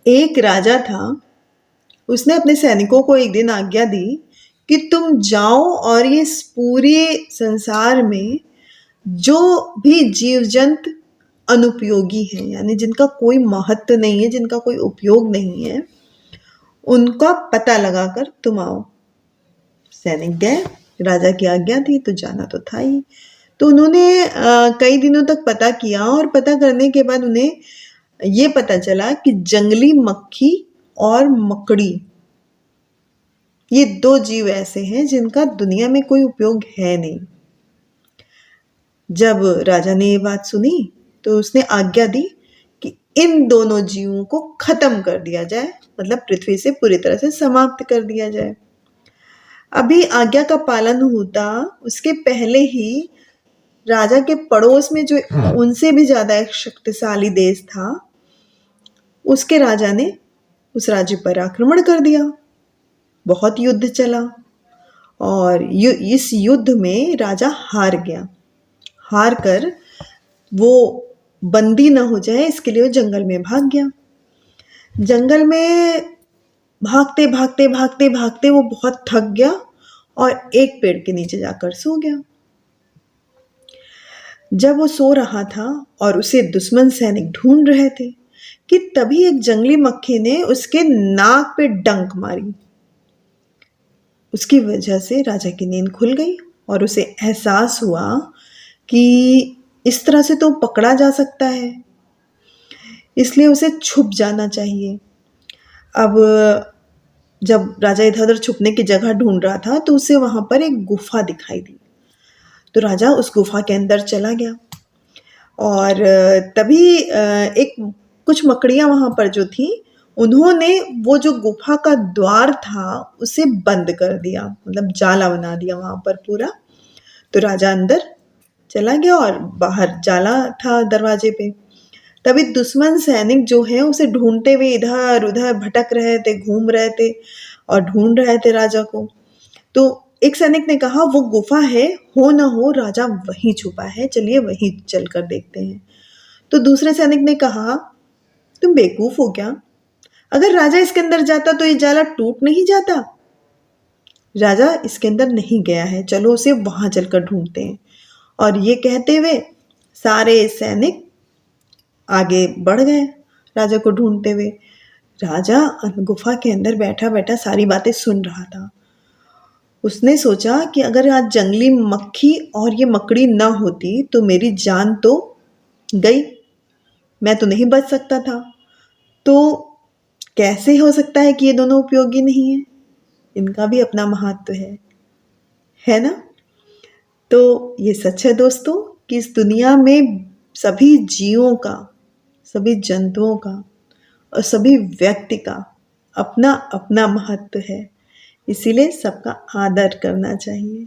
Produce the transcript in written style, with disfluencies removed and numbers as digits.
एक राजा था। उसने अपने सैनिकों को एक दिन आज्ञा दी कि तुम जाओ और इस पूरे संसार में जो भी जीव जंतु अनुपयोगी हैं, यानी जिनका कोई महत्व नहीं है, जिनका कोई उपयोग नहीं है, उनका पता लगाकर तुम आओ। सैनिक गए, राजा की आज्ञा थी तो जाना तो था ही। तो उन्होंने कई दिनों तक पता किया और पता करने के बाद उन्हें ये पता चला कि जंगली मक्खी और मकड़ी, ये दो जीव ऐसे हैं जिनका दुनिया में कोई उपयोग है नहीं। जब राजा ने ये बात सुनी तो उसने आज्ञा दी कि इन दोनों जीवों को खत्म कर दिया जाए, मतलब पृथ्वी से पूरी तरह से समाप्त कर दिया जाए। अभी आज्ञा का पालन होता उसके पहले ही राजा के पड़ोस में जो उनसे भी ज्यादा एक शक्तिशाली देश था, उसके राजा ने उस राज्य पर आक्रमण कर दिया। बहुत युद्ध चला और इस युद्ध में राजा हार गया। हार कर वो बंदी न हो जाए इसके लिए वो जंगल में भाग गया। जंगल में भागते भागते भागते भागते वो बहुत थक गया और एक पेड़ के नीचे जाकर सो गया। जब वो सो रहा था और उसे दुश्मन सैनिक ढूंढ रहे थे कि तभी एक जंगली मक्खी ने उसके नाक पे डंक मारी। उसकी वजह से राजा की नींद खुल गई और उसे एहसास हुआ कि इस तरह से तो पकड़ा जा सकता है, इसलिए उसे छुप जाना चाहिए। अब जब राजा इधर उधर छुपने की जगह ढूंढ रहा था तो उसे वहां पर एक गुफा दिखाई दी। तो राजा उस गुफा के अंदर चला गया और तभी एक कुछ मकड़ियां वहां पर जो थी, उन्होंने वो जो गुफा का द्वार था उसे बंद कर दिया, मतलब जाला बना दिया वहां पर पूरा। तो राजा अंदर चला गया और बाहर जाला था दरवाजे पे। तभी दुश्मन सैनिक जो है उसे ढूंढते हुए इधर उधर भटक रहे थे, घूम रहे थे और ढूंढ रहे थे राजा को। तो एक सैनिक ने कहा वो गुफा है, हो ना हो राजा वहीं छुपा है, चलिए वहीं चलकर देखते हैं। तो दूसरे सैनिक ने कहा तुम बेवकूफ हो क्या? अगर राजा इसके अंदर जाता तो ये जाला टूट नहीं जाता। राजा इसके अंदर नहीं गया है, चलो उसे वहां चलकर ढूंढते हैं। और ये कहते हुए सारे सैनिक आगे बढ़ गए राजा को ढूंढते हुए। राजा गुफा के अंदर बैठा बैठा सारी बातें सुन रहा था। उसने सोचा कि अगर आज जंगली मक्खी और ये मकड़ी ना होती तो मेरी जान तो गई, मैं तो नहीं बच सकता था। तो कैसे हो सकता है कि ये दोनों उपयोगी नहीं है? इनका भी अपना महत्व है ना? तो ये सच है दोस्तों कि इस दुनिया में सभी जीवों का, सभी जंतुओं का और सभी व्यक्ति का अपना अपना महत्व है, इसीलिए सबका आदर करना चाहिए।